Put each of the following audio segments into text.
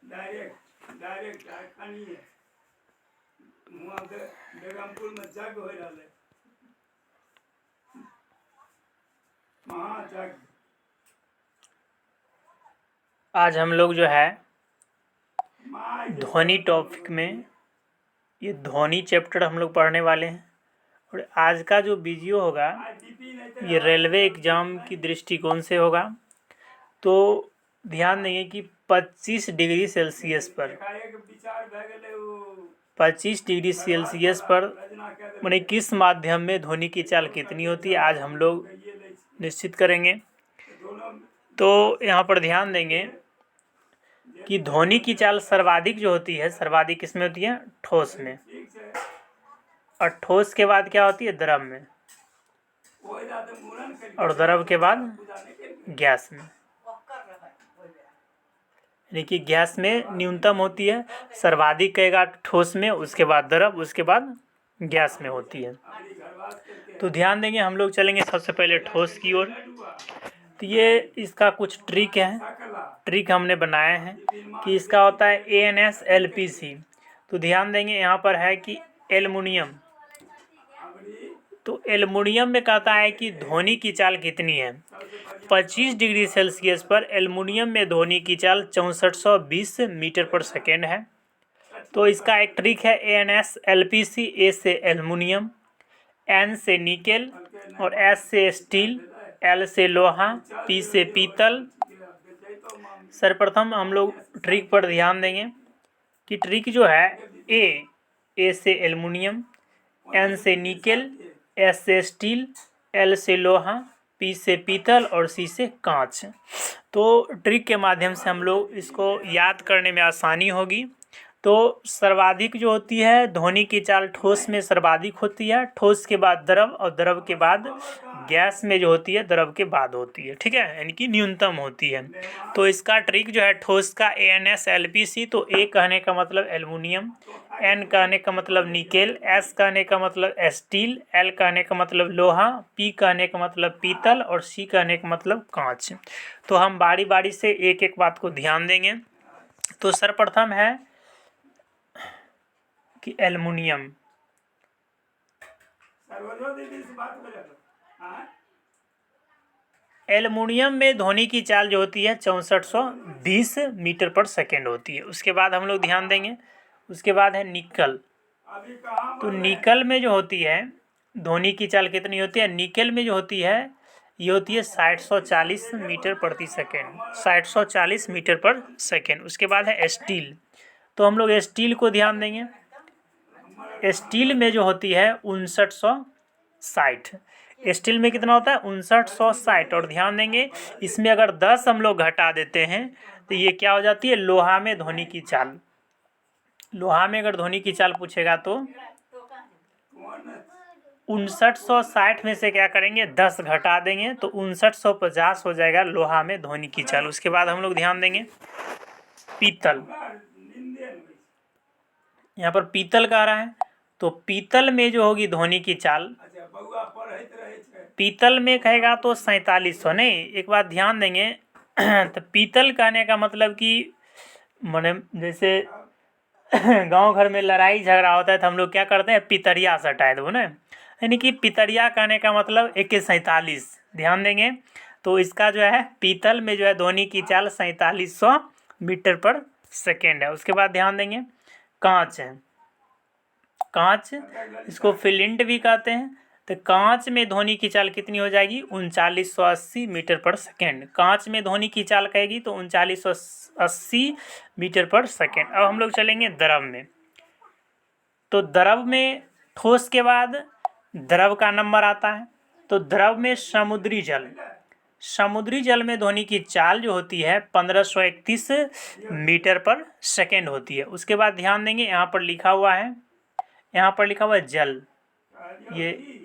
Direct direct कारखानी है वहाँ के बेगमपुर में जग हो रहा है महाजग। आज हम लोग जो है ध्वनि टॉपिक में ये ध्वनि चैप्टर हम लोग पढ़ने वाले हैं। और आज का जो वीडियो होगा ये रेलवे एग्ज़ाम की दृष्टिकोण से होगा। तो ध्यान देंगे कि 25 डिग्री सेल्सियस पर 25 डिग्री सेल्सियस पर माने किस माध्यम में ध्वनि की चाल कितनी होती है आज हम लोग निश्चित करेंगे। तो यहाँ पर ध्यान देंगे कि ध्वनि की चाल सर्वाधिक जो होती है, सर्वाधिक किसमें होती है? ठोस में। और ठोस के बाद क्या होती है? द्रव में। और द्रव के बाद गैस में। यानी कि गैस में न्यूनतम होती है, सर्वाधिक कहेगा ठोस में, उसके बाद द्रव, उसके बाद गैस में होती है। तो ध्यान देंगे, हम लोग चलेंगे सबसे पहले ठोस की ओर। तो ये इसका कुछ ट्रिक है, ट्रिक हमने बनाए हैं कि इसका होता है ANS-LPC। तो ध्यान देंगे यहाँ पर है कि एल्युमिनियम, तो एल्युमिनियम में कहता है कि ध्वनि की चाल कितनी है। 25 डिग्री सेल्सियस पर एल्युमिनियम में ध्वनि की चाल 6420 मीटर पर सेकेंड है। तो इसका एक ट्रिक है ANS-LPC। A से एल्युमिनियम, N से निकेल और S से स्टील, L से लोहा, P से पीतल। सर्वप्रथम हम लोग ट्रिक पर ध्यान देंगे कि ट्रिक जो है A से एल्युमिनियम, N से निकेल, S से स्टील, L से लोहा, P से पीतल और C से कांच। तो ट्रिक के माध्यम से हम लोग इसको याद करने में आसानी होगी। तो सर्वाधिक जो होती है ध्वनि की चाल ठोस में सर्वाधिक होती है, ठोस के बाद द्रव और द्रव के बाद गैस में जो होती है द्रव के बाद होती है। ठीक है, यानी कि न्यूनतम होती है। तो इसका ट्रिक जो है ठोस का ANS-LPC। तो A कहने का मतलब एल्युमिनियम, N कहने का मतलब निकेल, S कहने का मतलब स्टील, L कहने का मतलब लोहा, P कहने का मतलब पीतल और C कहने का मतलब कांच। तो हम बारी बारी से एक एक बात को ध्यान देंगे। तो सर्वप्रथम है कि एल्युमिनियम, एल्युमिनियम में ध्वनि की चाल जो होती है 6420 मीटर पर सेकेंड होती है। उसके बाद हम लोग ध्यान देंगे, उसके बाद है निकल। तो निकल में जो होती है ध्वनि की चाल कितनी होती है? निकल में जो होती है ये होती है 6040 मीटर प्रति सेकेंड, 6040 मीटर पर सेकेंड। उसके बाद है स्टील। तो हम लोग स्टील को ध्यान देंगे, स्टील में जो होती है 5960। स्टील में कितना होता है? 5960। और ध्यान देंगे इसमें अगर 10 हम लोग घटा देते हैं तो ये क्या हो जाती है? लोहा में ध्वनि की चाल। लोहा में अगर ध्वनि की चाल पूछेगा तो 5960 में से क्या करेंगे? 10 घटा देंगे तो 5950 हो जाएगा लोहा में ध्वनि की चाल। उसके बाद हम लोग ध्यान देंगे पीतल। यहाँ पर पीतल कह रहा है, तो पीतल में जो होगी ध्वनि की चाल, पीतल में कहेगा तो 4700। नहीं, एक बात ध्यान देंगे तो पीतल कहने का मतलब कि माने जैसे गांव घर में लड़ाई झगड़ा होता है तो हम लोग क्या करते हैं? पितरिया सटाए दो ना, यानी कि पितरिया कहने का मतलब 147। ध्यान देंगे तो इसका जो है पीतल में जो है ध्वनि की चाल 4700 मीटर पर सेकेंड है। उसके बाद ध्यान देंगे कांच है, कांच इसको फिलिंट भी कहते हैं। तो कांच में ध्वनि की चाल कितनी हो जाएगी? 3980 मीटर पर सेकेंड। कांच में ध्वनि की चाल कहेगी तो 3980 मीटर पर सेकेंड। अब हम लोग चलेंगे द्रव में। तो द्रव में ठोस के बाद द्रव का नंबर आता है। तो द्रव में समुद्री जल, समुद्री जल में ध्वनि की चाल जो होती है 1531 मीटर पर सेकेंड होती है। उसके बाद ध्यान देंगे यहाँ पर लिखा हुआ है, यहाँ पर लिखा हुआ है जल, ये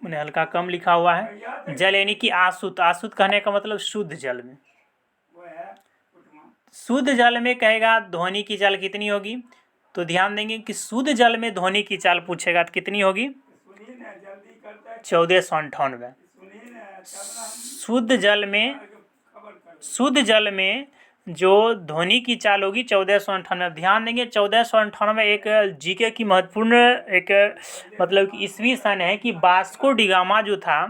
मैंने हल्का कम लिखा हुआ है जल, यानी कि आसुत। आसुत कहने का मतलब शुद्ध जल में। शुद्ध जल में कहेगा ध्वनि की चाल कितनी होगी? तो ध्यान देंगे कि शुद्ध जल में ध्वनि की चाल पूछेगा तो कितनी होगी? 1498। शुद्ध जल में जो ध्वनि की चाल होगी 1498। ध्यान देंगे 1498 एक जीके की महत्वपूर्ण एक मतलब कि ईस्वी सन है कि वास्को डी गामा जो था,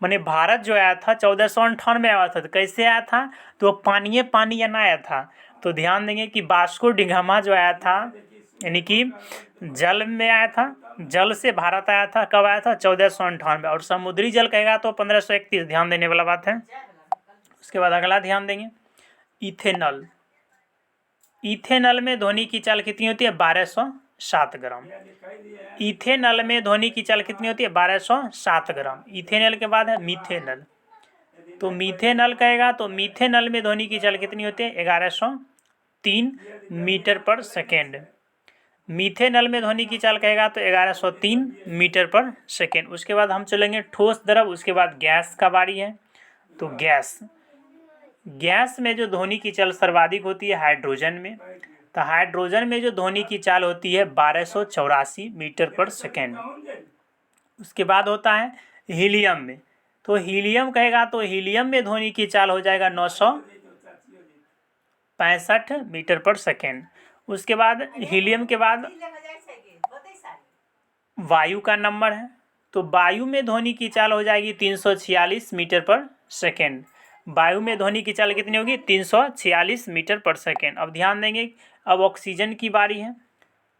मैंने भारत जो आया था 1498 आया था। तो कैसे आया था? तो पानी आया था। तो ध्यान देंगे कि वास्को डी गामा जो आया था यानी कि जल में आया था, जल से भारत आया था। कब आया था? 1498। और समुद्री जल कहेगा तो 1531। ध्यान देने वाला बात है। उसके बाद अगला ध्यान देंगे इथेनॉल। इथेनॉल में ध्वनि की चाल कितनी होती है? 1207 ग्राम। इथेनॉल में ध्वनि की चाल कितनी होती है? 1207 ग्राम। इथेनॉल के बाद है मीथेनॉल। तो मीथेनॉल कहेगा तो मीथेनॉल में ध्वनि की चाल कितनी होती है? 1103 मीटर पर सेकेंड। मीथेनॉल में ध्वनि की चाल कहेगा तो 1103 मीटर पर सेकेंड। उसके बाद हम चलेंगे ठोस द्रव, उसके बाद गैस का बारी है। तो गैस में जो ध्वनि की चाल सर्वाधिक होती है हाइड्रोजन में। तो हाइड्रोजन में जो ध्वनि की चाल होती है 1284 मीटर पर सेकेंड। उसके बाद होता है हीलियम में। तो हीलियम कहेगा तो हीलियम में ध्वनि की चाल हो जाएगा 965 मीटर पर सेकेंड। उसके बाद हीलियम के बाद वायु का नंबर है। तो वायु में ध्वनि की चाल हो जाएगी 346 मीटर पर सेकेंड। वायु में ध्वनि की चाल कितनी होगी? 346 मीटर पर सेकेंड। अब ध्यान देंगे अब ऑक्सीजन की बारी है।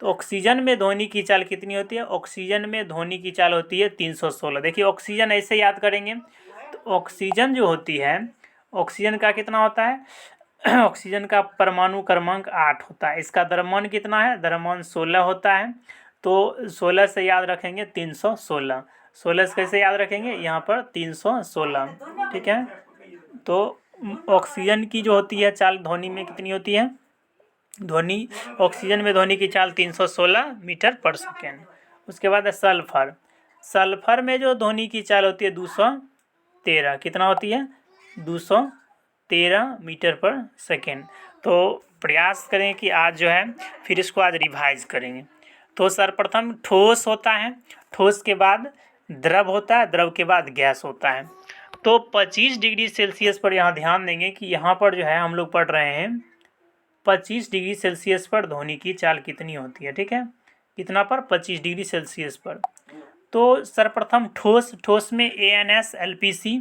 तो ऑक्सीजन में ध्वनि की चाल कितनी होती है? ऑक्सीजन में ध्वनि की चाल होती है 316। देखिए ऑक्सीजन ऐसे याद करेंगे। तो ऑक्सीजन जो होती है, ऑक्सीजन का कितना होता है? ऑक्सीजन का परमाणु क्रमांक 8 होता है। इसका द्रव्यमान कितना है? द्रव्यमान 16 होता है। तो 16 से याद रखेंगे 316। 16 से कैसे याद रखेंगे? यहाँ पर 316। ठीक है। तो ऑक्सीजन की जो होती है चाल ध्वनि में कितनी होती है? ऑक्सीजन में ध्वनि की चाल 316 मीटर पर सेकेंड। उसके बाद है सल्फर। सल्फर में जो ध्वनि की चाल होती है 213। कितना होती है? 213 मीटर पर सेकेंड। तो प्रयास करें कि आज जो है फिर इसको आज रिवाइज करेंगे। तो सर्वप्रथम ठोस होता है, ठोस के बाद द्रव होता है, द्रव के बाद गैस होता है। तो 25 डिग्री सेल्सियस पर यहाँ ध्यान देंगे कि यहाँ पर जो है हम लोग पढ़ रहे हैं 25 डिग्री सेल्सियस पर ध्वनि की चाल कितनी होती है। ठीक है, कितना पर? 25 डिग्री सेल्सियस पर। तो सर्वप्रथम ठोस में ANSLPC।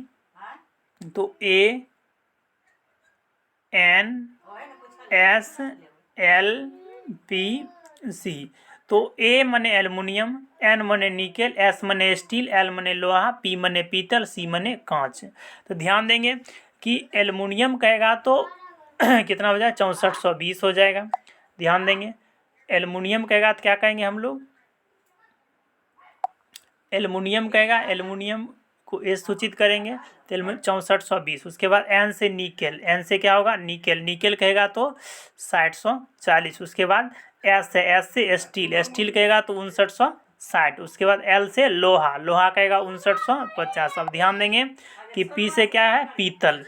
तो ANSLPC। तो A मने एल्युमिनियम, N मने निकेल, S मने स्टील, L मने लोहा, P मने पीतल, C मने कांच। तो ध्यान देंगे कि एल्युमिनियम कहेगा तो कितना हो जाएगा? 6420 हो जाएगा। ध्यान देंगे एल्युमिनियम कहेगा तो क्या कहेंगे हम लोग? एल्युमिनियम कहेगा, एल्युमिनियम को ए सूचित करेंगे तो 6420। उसके बाद एन से निकेल, एन से क्या होगा? निकेल, निकेल कहेगा तो 6040। उसके बाद एस से स्टील, स्टील कहेगा तो 5960। उसके बाद एल से लोहा, लोहा कहेगा 5950। अब ध्यान देंगे कि पी से क्या है? पीतल।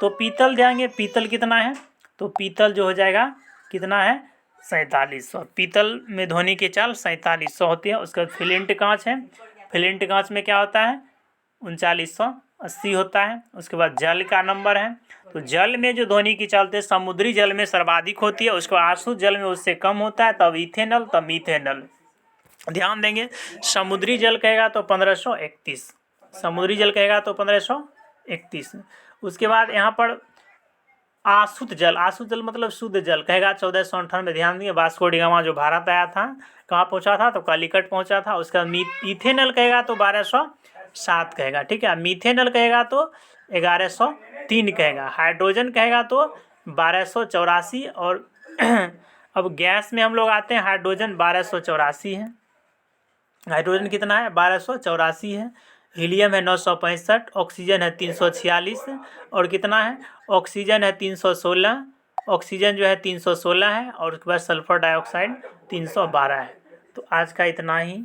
तो पीतल देंगे, पीतल कितना है? तो पीतल जो हो जाएगा कितना है? 4700। पीतल में ध्वनि की चाल 4700 होती है। उसके बाद फ्लिंट कांच है, फ्लिंट कांच में क्या होता है? 3980 होता है। उसके बाद जल का नंबर है। तो जल में जो ध्वनि की चाल है समुद्री जल में सर्वाधिक होती है, उसके बाद आसु जल में उससे कम होता है, तब इथेनॉल, तब मीथेनॉल। ध्यान देंगे समुद्री जल कहेगा तो 1531, समुद्री जल कहेगा तो 1531। उसके बाद यहाँ पर आशुद्ध जल, आशुद्ध जल मतलब शुद्ध जल कहेगा 1498 में। ध्यान दिए वास्को डी गामा जो भारत आया था कहाँ पहुँचा था? तो कालीकट पहुँचा था। उसका इथेनॉल कहेगा तो 1207 कहेगा। ठीक है, मीथेनॉल कहेगा तो 1103 कहेगा। हाइड्रोजन कहेगा तो 1284। और अब गैस में हम लोग आते हैं, हाइड्रोजन 1284 है। हाइड्रोजन कितना है? 1284 है। हीलियम है 965, ऑक्सीजन है 346 और कितना है? ऑक्सीजन है 316, ऑक्सीजन जो है 316 है और उसके बाद सल्फर डाइऑक्साइड 312 है। तो आज का इतना ही।